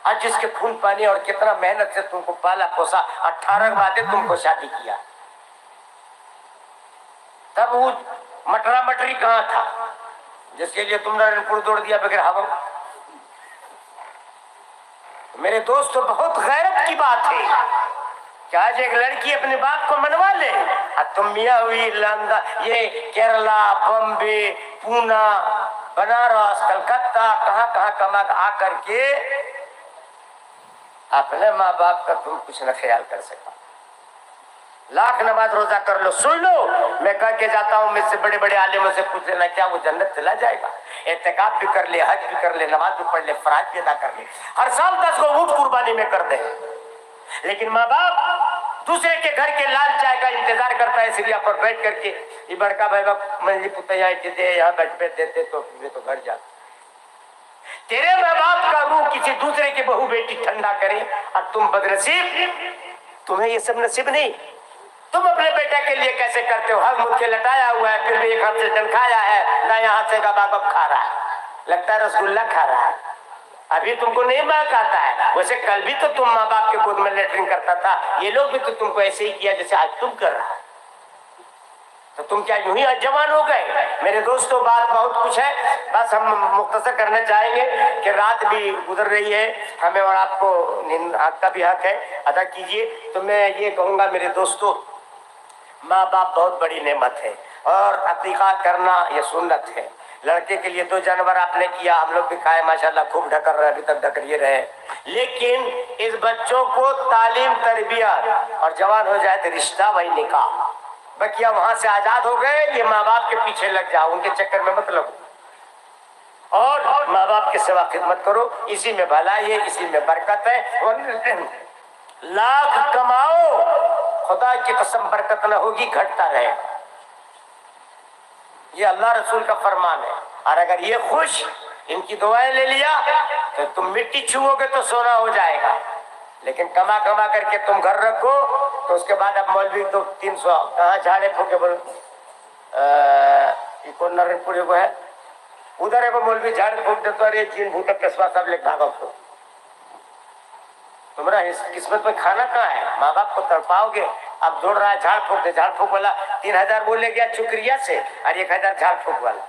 آج جس کے خون پانی اور کتنا محنت سے تم کو پالا پوسا، 18 بعد تم کو شادی کیا، تب وہ مٹرا مٹری کہاں تھا جس کے لیے تم نے رنپور دوڑ دیا بغیر ہوا؟ میرے دوستو بہت غیرت کی بات ہے کہ آج ایک لڑکی اپنے باپ کو منوا لے، اور تم میاں ہوئی لندن، یہ کیرلا، بمبے، پونا، بنارس، کلکتہ، کہاں کہاں کما آ کر کے اپنے ماں باپ کا تم کچھ نہ خیال کر سکا۔ لاکھ نماز روزہ کر لو، سن لو میں کہہ کے جاتا ہوں، مجھ سے بڑے بڑے عالموں سے پوچھ لینا کیا وہ جنت چلا جائے گا؟ اعتکاف بھی کر لے، حج بھی کر لے، نماز بھی پڑھ لے، فرائض بھی ادا کر لے، ہر سال 10 کو اونٹ قربانی میں کر دے، لیکن ماں باپ دوسرے کے گھر کے لال چائے کا انتظار کرتا ہے سریا پر بیٹھ کر کے، یہ بڑکا بھائی باپ منجی پتیا دے یہاں بیٹھ بیٹھ دیتے تو گھر جاتا۔ تیرے ماں باپ کا روح کسی دوسرے کی بہو بیٹی ٹھنڈا کرے، اور تم بدنصیب، تمہیں یہ سب نصیب نہیں۔ تم اپنے بیٹے کے لیے کیسے کرتے ہو؟ ہر مجھ کے لٹایا ہوا ہے، پھر بھی ایک ہاتھ سے ڈن کھایا ہے، دائیں ہاتھ سے کباب کھا رہا ہے، لگتا ہے رسگلہ کھا رہا ہے، ابھی تم کو نہیں مہک آتا ہے۔ ویسے کل بھی تو تم ماں باپ کے گود میں لیٹرنگ کرتا تھا، یہ لوگ بھی تو تم کو ایسے ہی کیا جیسے آج تم کر رہا ہے، تو تم کیا یوں ہی جوان ہو گئے؟ میرے دوستو بات بہت کچھ ہے، بس ہم مختصر کرنا چاہیں گے کہ رات بھی گزر رہی ہے، ہمیں اور آپ کو نیند کا بھی حق ہے، ادا کیجئے۔ تو میں یہ کہوں گا میرے دوستو، ماں باپ بہت بڑی نعمت ہے، اور عقیقہ کرنا یہ سنت ہے۔ لڑکے کے لیے 2 جانور آپ نے کیا، ہم لوگ بھی کھائے ماشاءاللہ، خوب ڈھکر رہے، ابھی تک ڈھکر یہ رہے، لیکن اس بچوں کو تعلیم تربیت، اور جوان ہو جائے تو رشتہ وہی نکاح، بکیا وہاں سے آزاد ہو گئے، یہ ماں باپ کے پیچھے لگ جاؤ، ان کے چکر میں مت لگو، اور ماں باپ کے سوا خدمت کرو، اسی میں بھلائی ہے، اسی میں برکت ہے۔ اور لاکھ کماؤ، خدا کی قسم برکت نہ ہوگی، گھٹتا رہے، یہ اللہ رسول کا فرمان ہے۔ اور اگر یہ خوش ان کی دعائیں لے لیا تو تم مٹی چھوؤ گے تو سونا ہو جائے گا، لیکن کما کما کر کے تم گھر رکھو تو اس کے بعد اب مولوی 200-300 کہاں جھاڑے پھوکے بولو، یہ کون نرن پوری کو ہے ادھر ہے، وہ مولوی جھاڑ پھونک دیتا ہے، چین بھوتک قصبہ سب لے بھاگو، تمہارا قسمت میں کھانا کہاں ہے؟ ماں باپ کو تڑپاؤ گے، اب دوڑ رہا ہے جھاڑ پھونک دے، جھاڑ پھونک والا 3000 بولے گیا چکریا سے، اور 1000 جھاڑ پھونک والا،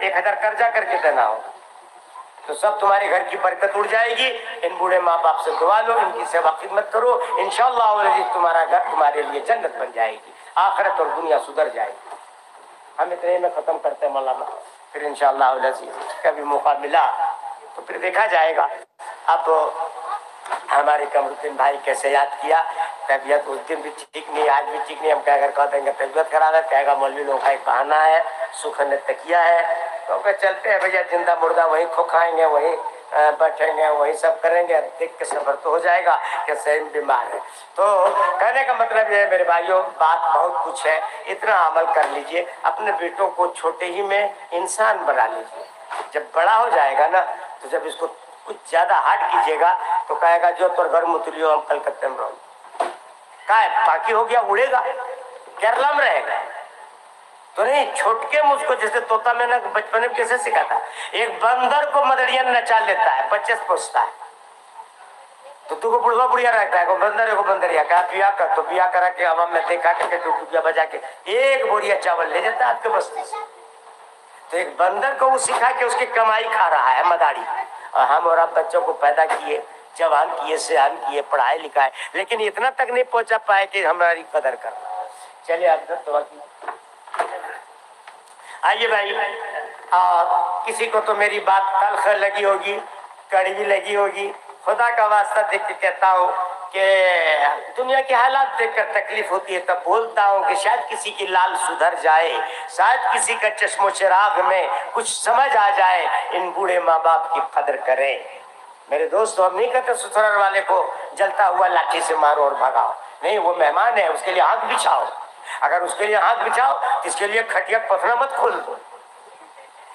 1000 قرضہ کر کے دینا ہوگا، تو سب تمہارے گھر کی برکت اڑ جائے گی۔ ان بوڑھے ماں باپ سے دعا لو، ان کی سیوا خدمت کرو، انشاءاللہ العزیز تمہارا گھر تمہارے لیے جنت بن جائے گی، آخرت اور دنیا سدھر جائے گی۔ ہم اتنے میں ختم کرتے ہیں مولانا، پھر انشاءاللہ العزیز کبھی موقع ملا تو پھر دیکھا جائے گا۔ اب ہمارے قمرالدین بھائی کیسے یاد کیا، طبیعت اس دن بھی ٹھیک نہیں، آج بھی ٹھیک نہیں، ہم کیا کر دیں گے طبیعت خراب ہے، کہے گا مولوی لوگوں کا ایک بہانہ ہے، سکھ نے تکیا ہے، تو کہ چلتے ہیں بھیا، زندہ مردہ وہیں کھو کھائیں گے، وہیں بیٹھیں گے، وہیں سب کریں گے، دیکھ کے صبر تو ہو جائے گا کہ صحیح بیمار ہے۔ تو کہنے کا مطلب یہ ہے میرے بھائیوں، بات بہت کچھ ہے، اتنا عمل کر لیجئے، اپنے بیٹوں کو چھوٹے ہی میں انسان بنا لیجئے، جب بڑا ہو جائے گا نا تو جب اس کو کچھ زیادہ ہارڈ کیجئے گا تو کہے گا جو تور گھر متلیو ہم کلکتے میں رہو، کہا ہے پاکی ہو گیا، اڑے گا، کیرلا میں رہے گا، تو نہیں چھوٹکے مجھ کو جیسے طوطا میں نے بچپن میں کیسے سکھاتا، ایک بندر کو مدڑین نچا لیتا ہے، بچے سے پوچھتا ہے تو تو کو بڑھوا بڑھیا رہتا ہے، کو بندر ہے کو بندریا، کہا بیا کر، تو بیا کرا کے عوام میں دیکھا کہ ڈوبیا بجا کے ایک بوریا چاول لے جاتا ہے آپ کے بستی سے، تو ایک بندر کو وہ سکھا کے اس کی کمائی کھا رہا ہے مداڑی، اور ہم اور آپ بچوں کو پیدا کیے، جوان کیے، سیان کیے، پڑھائے لکھائے، لیکن اتنا تک نہیں پہنچا پائے کہ ہماری قدر کرنا۔ چلیے آپ دعا کی آئیے بھائی، کسی کو تو میری بات تلخ لگی ہوگی، کڑوی لگی ہوگی، خدا کا واسطہ دیکھ کے کہتا ہوں کہ دنیا کے حالات دیکھ کر تکلیف ہوتی ہے، تب بولتا ہوں کہ شاید کسی کی لال سدھر جائے، شاید کسی کا چشم و چراغ میں کچھ سمجھ آ جائے، ان بوڑھے ماں باپ کی قدر کریں۔ میرے دوستو، ہم نہیں کہتے سسرال والے کو جلتا ہوا لاٹھی سے مارو اور بھگاؤ، نہیں، وہ مہمان ہے، اس کے لیے آنکھ بچھاؤ، اگر اس کے لیے آنکھ بچھاؤ تو اس کے لیے کھٹیا پتھرا مت کھول دو،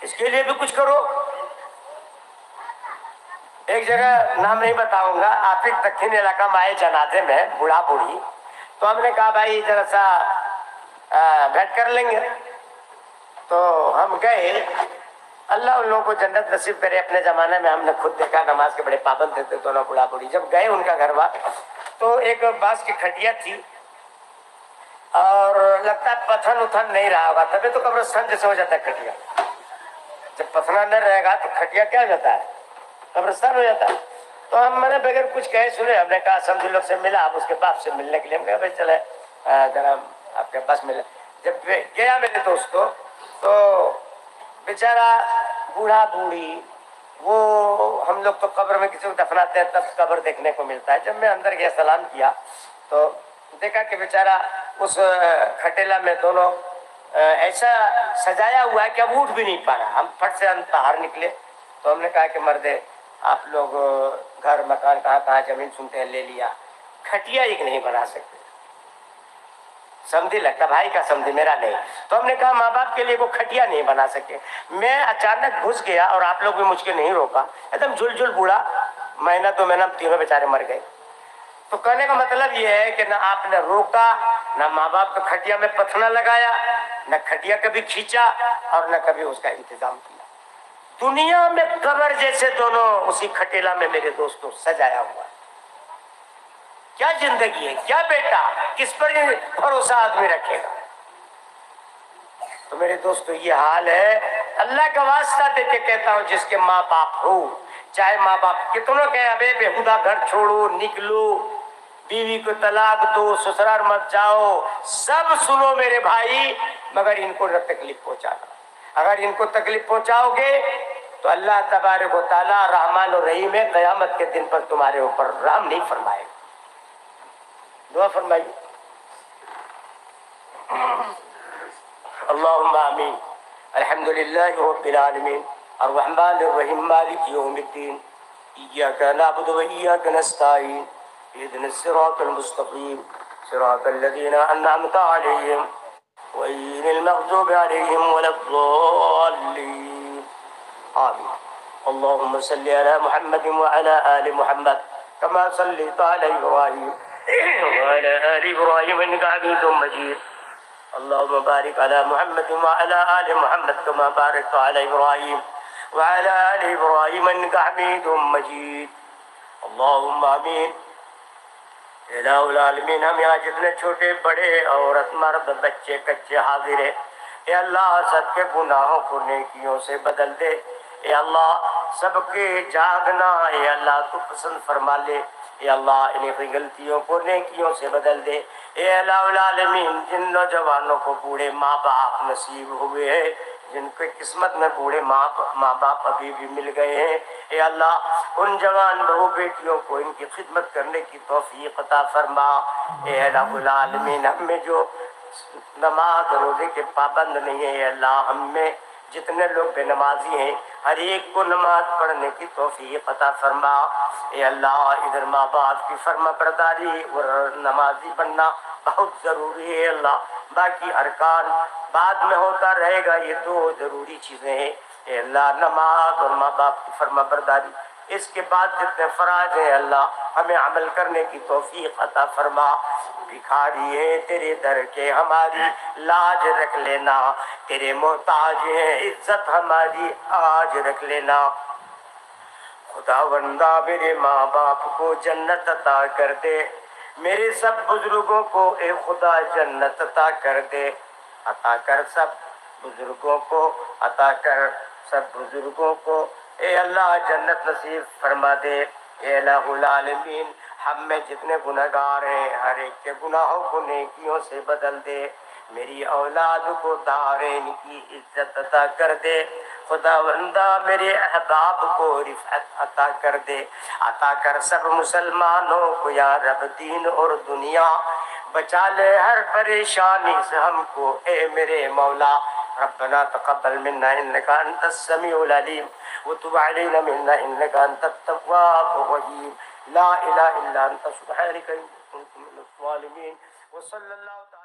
اس کے لیے بھی کچھ کرو، ایک جگہ نام نہیں بتاؤں گا، آفق دکن علاقہ میں آئے جنازے میں بوڑھا بوڑھی، تو ہم نے کہا بھائی ذرا سا بیٹھ کر لیں گے، تو ہم گئے۔ اللہ ان لوگوں کو جنت نصیب کرے۔ اپنے زمانے میں ہم نے خود دیکھا، نماز کے بڑے پابند تھے دونوں بوڑھا بوڑھی۔ جب گئے ان کا گھر بار تو ایک بانس کی کھٹیا تھی اور لگتا ہے پتھر اتھر نہیں رہا ہوگا، تبھی تو قبرستان جیسے ہو جاتا ہے کھٹیا، جب پتھرا نہ رہے گا تو کھٹیا کیا ہو جاتا ہے؟ قبرستان ہو جاتا ہے۔ تو ہم میں نے بغیر کچھ کہے سنے ہم نے کہا سمجھ لوگ سے ملا، اب اس کے باپ سے ملنے کے لیے ہم کہا بھائی چلے ذرا آپ کے پاس ملے۔ جب گیا میرے دوست کو تو بیچارہ بوڑھا بوڑھی، وہ ہم لوگ تو قبر میں کسی کو دفناتے ہیں تب قبر دیکھنے کو ملتا ہے۔ جب میں اندر گیا سلام کیا تو دیکھا کہ بیچارہ اس کھٹیلا میں دونوں ایسا سجایا ہوا ہے کہ اب اٹھ بھی نہیں پا رہا۔ ہم پھٹ سے باہر نکلے تو ہم نے کہا کہ مردے آپ لوگ گھر مکان کہاں کہاں زمین سنتے ہیں لے لیا، کھٹیا ایک نہیں بنا سکتے، سمجھی لگتا بھائی کا سمجھی میرا نہیں۔ تو ہم نے کہا ماں باپ کے لیے کوئی کھٹیا نہیں بنا سکے۔ میں اچانک گھس گیا اور آپ لوگ بھی مجھ کے نہیں روکا، ایک دم جھل جھل بوڑھا، مہینہ دو مہینہ تینوں بیچارے مر گئے۔ تو کہنے کا مطلب یہ ہے کہ نہ آپ نے روکا، نہ ماں باپ کو کھٹیا میں پتھنا لگایا، نہ کھٹیا کبھی کھینچا اور نہ کبھی اس کا انتظام کیا۔ دنیا میں قبر جیسے دونوں اسی کھٹیلا میں میرے دوستوں سجایا ہوا ہے۔ کیا زندگی ہے، کیا بیٹا، کس پر بھروسہ آدمی رکھے گا؟ تو میرے دوستو یہ حال ہے۔ اللہ کا واسطہ دے کے کہتا ہوں جس کے ماں باپ ہو، چاہے ماں باپ کتنوں کہ ابے بےہودہ گھر چھوڑو نکلو، بیوی کو طلاق دو، سسرال مت جاؤ، سب سنو میرے بھائی، مگر ان کو نہ تکلیف پہنچانا۔ اگر ان کو تکلیف پہنچاؤ گے تو اللہ تبارک و تعالیٰ رحمان و رحیم ہے، قیامت کے دن پر تمہارے اوپر رحم نہیں فرمائے گا۔ دعا فرمائیے۔ اللہم آمین۔ الحمد للہ رب العالمین الرحمن الرحیم مالک یوم الدین ایاک نعبد و ایاک نستعین اہدنا الصراط المستقیم صراط الذین انعمت علیہم غیر المغضوب علیہم ولا الضالین آمین۔ اللہم صلی علی محمد وعلی آل محمد کما صلیت علی ابراہیم وعلی آل ابراہیم انک حمید مجید۔ اللهم بارك على محمد وعلى آل محمد كما باركت على إبراهيم وعلى آل إبراهيم إنك حميد مجيد۔ اللهم آمین۔ الہ العالمین، ہم یہاں جتنے چھوٹے بڑے عورت مرد بچے کچے حاضر ہیں، اے اللہ سب کے گناہوں کو نیکیوں سے بدل دے۔ اے اللہ سب کے جاگنا اے اللہ تو پسند فرما لے۔ اے اللہ انہیں غلطیوں کو نیکیوں سے بدل دے۔ اے الہ العالمین، جن نوجوانوں کو بوڑھے ماں باپ نصیب ہوئے ہیں، جن کے قسمت میں بوڑھے ماں باپ ابھی بھی مل گئے ہیں، اے اللہ ان جوان بہو بیٹیوں کو ان کی خدمت کرنے کی توفیق عطا فرما۔ اے الہ العالمین، ہم میں جو نماز روزے کے پابند نہیں ہے، اے اللہ ہم میں جتنے لوگ بے نمازی ہیں ہر ایک کو نماز پڑھنے کی توفیق عطا فرما۔ اے اللہ ادھر ماں باپ کی فرما برداری اور نمازی بننا بہت ضروری ہے۔ اللہ باقی ارکان بعد میں ہوتا رہے گا، یہ دو ضروری چیزیں ہیں۔ اے اللہ نماز اور ماں باپ کی فرما برداری، اس کے بعد جتنے فرائض ہیں اللہ ہمیں عمل کرنے کی توفیق عطا فرما۔ بھکاری ہے تیرے در کے ہماری لاج رکھ لینا، تیرے محتاج ہیں عزت ہماری آج رکھ لینا۔ خداوندہ میرے ماں باپ کو جنت عطا کر دے، میرے سب بزرگوں کو اے خدا جنت عطا کر دے۔ عطا کر سب بزرگوں کو، عطا کر سب بزرگوں کو، اے اللہ جنت نصیب فرما دے۔ اے الہ العالمین، ہم میں جتنے گناہگار ہیں ہر ایک کے گناہوں کو نیکیوں سے بدل دے۔ میری اولاد کو دارین کی عزت عطا کر دے۔ خداوندہ میرے احباب کو رفعت عطا کر دے۔ عطا کر سب مسلمانوں کو یا رب دین اور دنیا، بچا لے ہر پریشانی سے ہم کو اے میرے مولا۔ ربنا تقبل منا انك انت السميع العليم وتب علينا منا انك انت التواب الرحيم لا اله الا انت سبحانك إني كنت من الظالمين وصلى الله تعالى